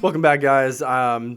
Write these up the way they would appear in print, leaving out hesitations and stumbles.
Welcome back, guys.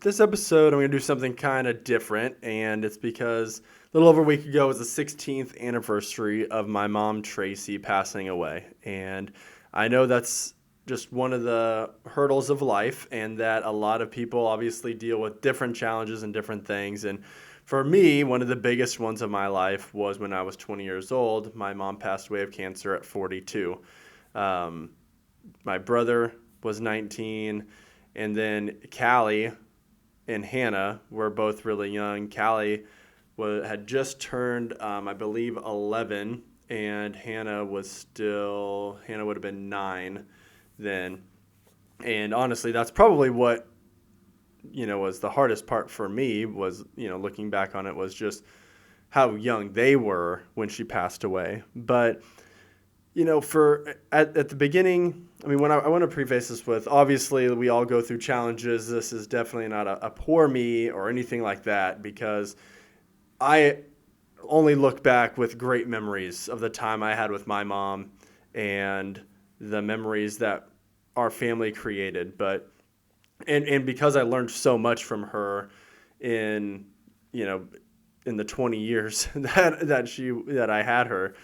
This episode, I'm going to do something kind of different, and it's because a little over a week ago was the 16th anniversary of my mom, Tracy, passing away. And I know that's just one of the hurdles of life, and that a lot of people obviously deal with different challenges and different things. And for me, one of the biggest ones of my life was when I was 20 years old. My mom passed away of cancer at 42. Um, my brother was 19. And then Callie and Hannah were both really young. Callie had just turned, I believe, 11, and Hannah would have been 9 then. And honestly, that's probably what, was the hardest part for me was, looking back on it, was just how young they were when she passed away. But at the beginning, I want to preface this with, obviously, we all go through challenges. This is definitely not a poor me or anything like that, because I only look back with great memories of the time I had with my mom and the memories that our family created. But and because I learned so much from her in the 20 years that I had her.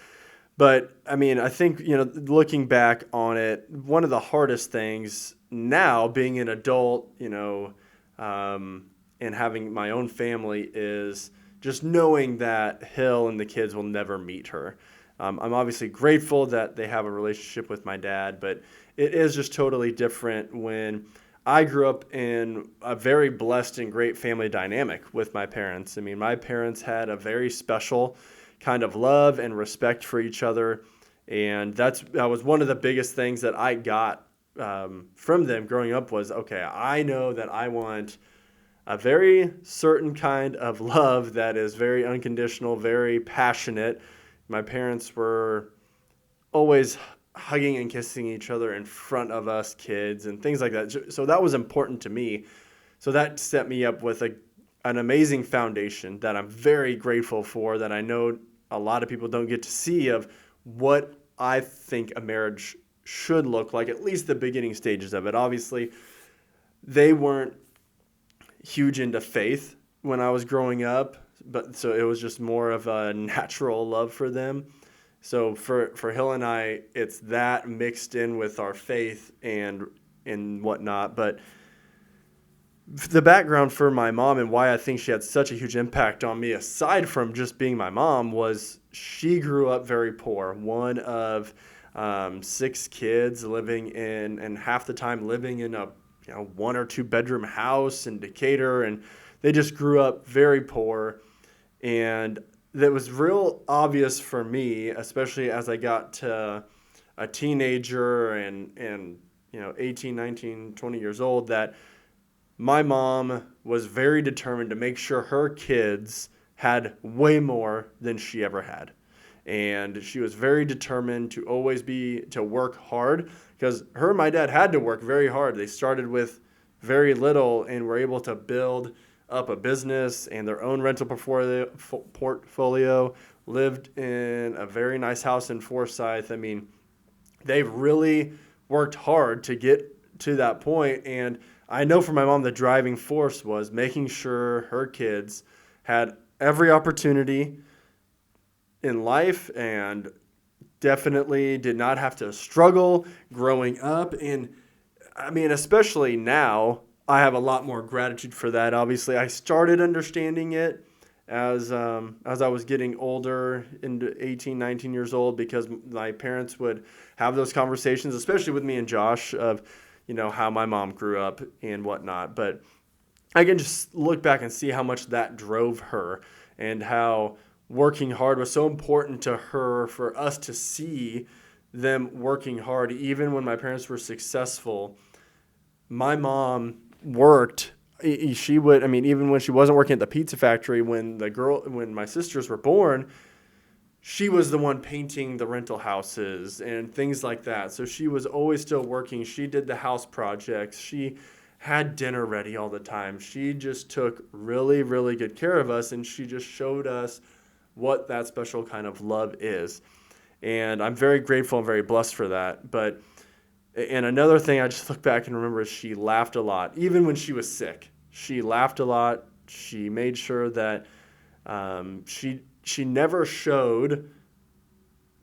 But I think, looking back on it, one of the hardest things now, being an adult, and having my own family, is just knowing that Hill and the kids will never meet her. I'm obviously grateful that they have a relationship with my dad, but it is just totally different when I grew up in a very blessed and great family dynamic with my parents. My parents had a very special kind of love and respect for each other, and that was one of the biggest things that I got from them growing up was, okay, I know that I want a very certain kind of love that is very unconditional, very passionate. My parents were always hugging and kissing each other in front of us kids and things like that. So that was important to me. So that set me up with an amazing foundation that I'm very grateful for, that I know a lot of people don't get to see, of what I think a marriage should look like, at least the beginning stages of it. Obviously, they weren't huge into faith when I was growing up, but so it was just more of a natural love for them. So for Hill and I, it's that mixed in with our faith and whatnot. But the background for my mom and why I think she had such a huge impact on me, aside from just being my mom, was she grew up very poor. One of 6 kids living and half the time living in a 1 or 2 bedroom house in Decatur, and they just grew up very poor. And that was real obvious for me, especially as I got to a teenager and 18, 19, 20 years old, that my mom was very determined to make sure her kids had way more than she ever had. And she was very determined to always to work hard, because her and my dad had to work very hard. They started with very little and were able to build up a business and their own rental portfolio, lived in a very nice house in Forsyth. They really worked hard to get to that point. And I know for my mom, the driving force was making sure her kids had every opportunity in life and definitely did not have to struggle growing up. And especially now, I have a lot more gratitude for that. Obviously, I started understanding it as I was getting older, into 18, 19 years old, because my parents would have those conversations, especially with me and Josh, of how my mom grew up and whatnot. But I can just look back and see how much that drove her, and how working hard was so important to her, for us to see them working hard. Even when my parents were successful, my mom worked. She would, even when she wasn't working at the pizza factory, when my sisters were born, she was the one painting the rental houses and things like that. So she was always still working. She did the house projects. She had dinner ready all the time. She just took really, really good care of us, and she just showed us what that special kind of love is. And I'm very grateful and very blessed for that. But And another thing I just look back and remember is she laughed a lot, even when she was sick. She laughed a lot. She made sure that she never showed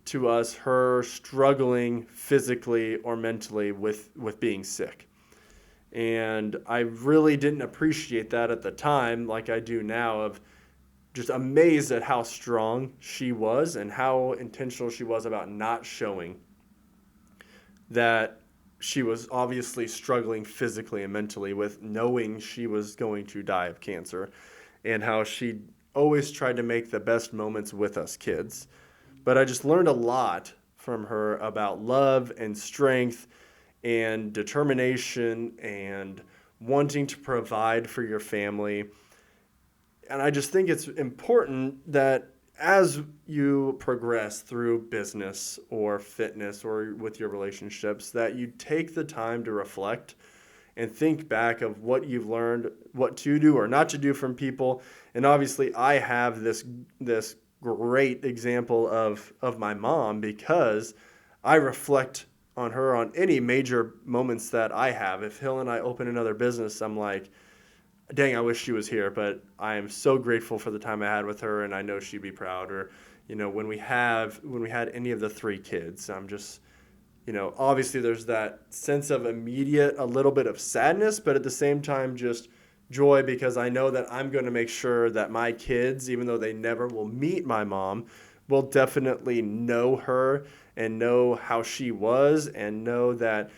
to us her struggling physically or mentally with being sick. And I really didn't appreciate that at the time like I do now, of just amazed at how strong she was and how intentional she was about not showing that she was obviously struggling physically and mentally with knowing she was going to die of cancer, and how she always tried to make the best moments with us kids. But I just learned a lot from her about love and strength and determination and wanting to provide for your family. And I just think it's important that as you progress through business or fitness or with your relationships, that you take the time to reflect and think back of what you've learned, what to do or not to do from people. And obviously I have this great example of my mom, because I reflect on her on any major moments that I have. If Hill and I open another business, I'm like, dang, I wish she was here, but I am so grateful for the time I had with her, and I know she'd be proud. Or, when we had any of the three kids, I'm just, obviously there's that sense of immediate, a little bit of sadness, but at the same time, just joy, because I know that I'm going to make sure that my kids, even though they never will meet my mom, will definitely know her and know how she was and know that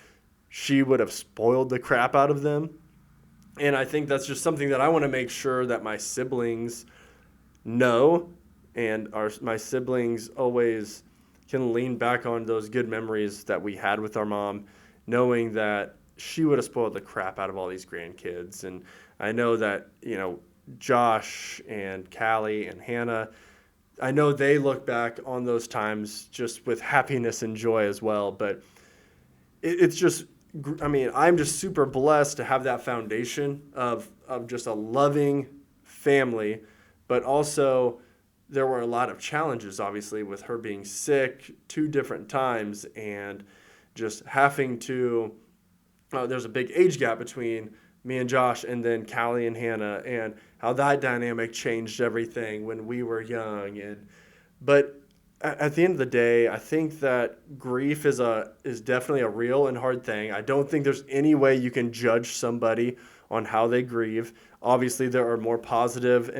she would have spoiled the crap out of them. And I think that's just something that I want to make sure that my siblings know, and my siblings always can lean back on those good memories that we had with our mom, knowing that she would have spoiled the crap out of all these grandkids. And I know that, Josh and Callie and Hannah, I know they look back on those times just with happiness and joy as well. But it's just, I'm just super blessed to have that foundation of just a loving family. But also, there were a lot of challenges, obviously, with her being sick 2 different times, and just having to, there's a big age gap between me and Josh and then Callie and Hannah, and how that dynamic changed everything when we were young. But at the end of the day, I think that grief is definitely a real and hard thing. I don't think there's any way you can judge somebody on how they grieve. Obviously, there are more positive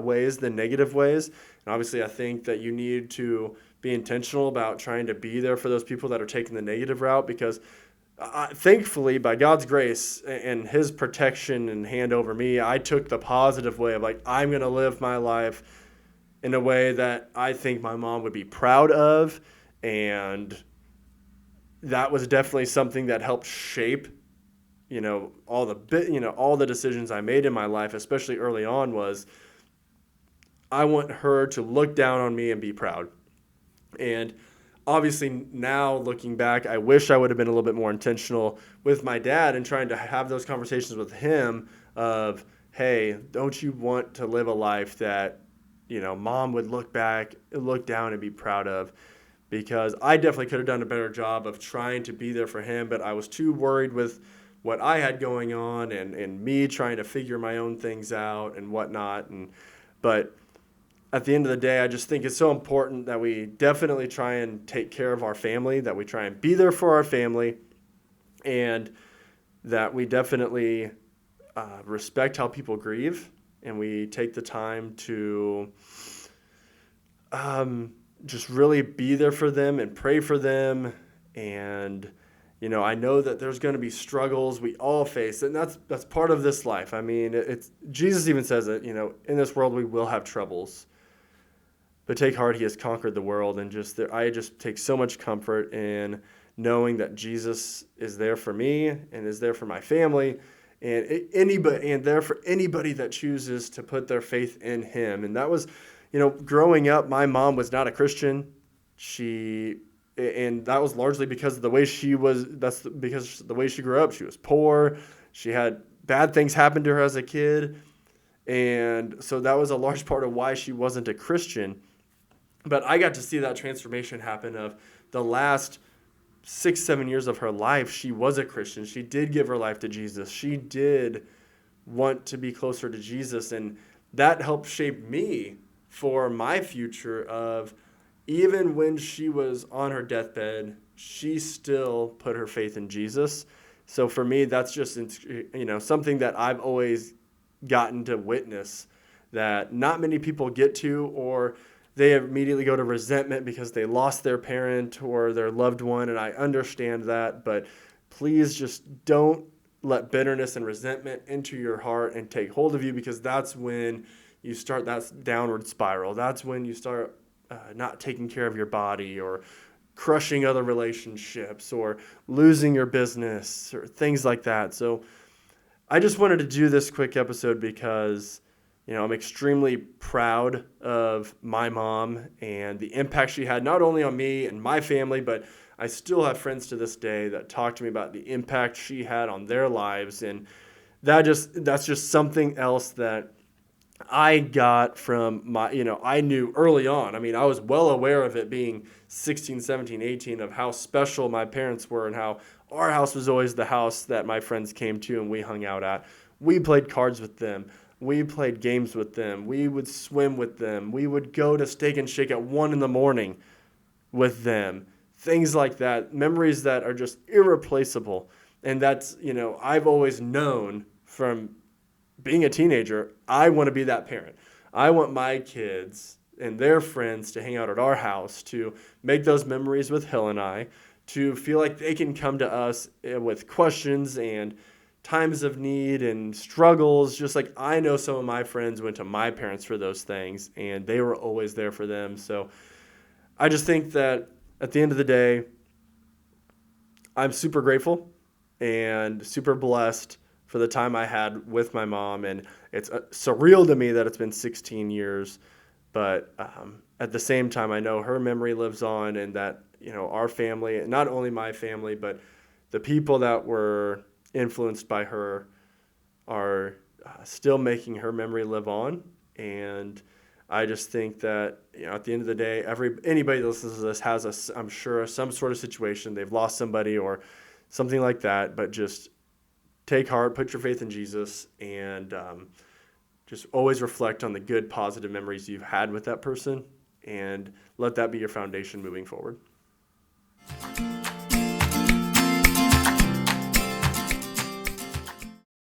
ways than negative ways. And obviously, I think that you need to be intentional about trying to be there for those people that are taking the negative route, because thankfully, by God's grace and his protection and hand over me, I took the positive way of like, I'm going to live my life in a way that I think my mom would be proud of. And that was definitely something that helped shape, all the decisions I made in my life, especially early on, was I want her to look down on me and be proud. And obviously now looking back, I wish I would have been a little bit more intentional with my dad and trying to have those conversations with him of, hey, don't you want to live a life that, mom would look down and be proud of? Because I definitely could have done a better job of trying to be there for him, but I was too worried with what I had going on and me trying to figure my own things out and whatnot. But at the end of the day, I just think it's so important that we definitely try and take care of our family, that we try and be there for our family, and that we definitely respect how people grieve, and we take the time to just really be there for them and pray for them. And I know that there's going to be struggles we all face, and that's part of this life. I mean, it's Jesus even says it, in this world we will have troubles, but take heart, he has conquered the world. And I just take so much comfort in knowing that Jesus is there for me and is there for my family, and there for anybody that chooses to put their faith in him. And that was, growing up, my mom was not a Christian. And that was largely because of the way she was. That's because the way she grew up. She was poor. She had bad things happen to her as a kid. And so that was a large part of why she wasn't a Christian. But I got to see that transformation happen of the last 6-7 years of her life, she was a Christian. She did give her life to Jesus. She did want to be closer to Jesus. And that helped shape me for my future of, even when she was on her deathbed, she still put her faith in Jesus. So for me, that's just, something that I've always gotten to witness that not many people get to, or they immediately go to resentment because they lost their parent or their loved one. And I understand that, but please just don't let bitterness and resentment enter your heart and take hold of you, because that's when you start that downward spiral. That's when you start not taking care of your body, or crushing other relationships, or losing your business, or things like that. So I just wanted to do this quick episode because, I'm extremely proud of my mom and the impact she had, not only on me and my family, but I still have friends to this day that talk to me about the impact she had on their lives. And that's just something else that I got from I knew early on. I mean, I was well aware of it, being 16, 17, 18, of how special my parents were and how our house was always the house that my friends came to and we hung out at. We played cards with them. We played games with them. We would swim with them. We would go to Steak and Shake at 1 a.m. with them. Things like that. Memories that are just irreplaceable. And that's, I've always known from being a teenager, I want to be that parent. I want my kids and their friends to hang out at our house, to make those memories with Hill and I, to feel like they can come to us with questions and times of need and struggles. Just like I know some of my friends went to my parents for those things, and they were always there for them. So I just think that at the end of the day, I'm super grateful and super blessed for the time I had with my mom. And it's surreal to me that it's been 16 years. But at the same time, I know her memory lives on, and that, our family, not only my family, but the people that were influenced by her are still making her memory live on. And I just think that, at the end of the day, anybody that listens to this has, I'm sure, some sort of situation. They've lost somebody or something like that, but just take heart, put your faith in Jesus, and just always reflect on the good, positive memories you've had with that person, and let that be your foundation moving forward.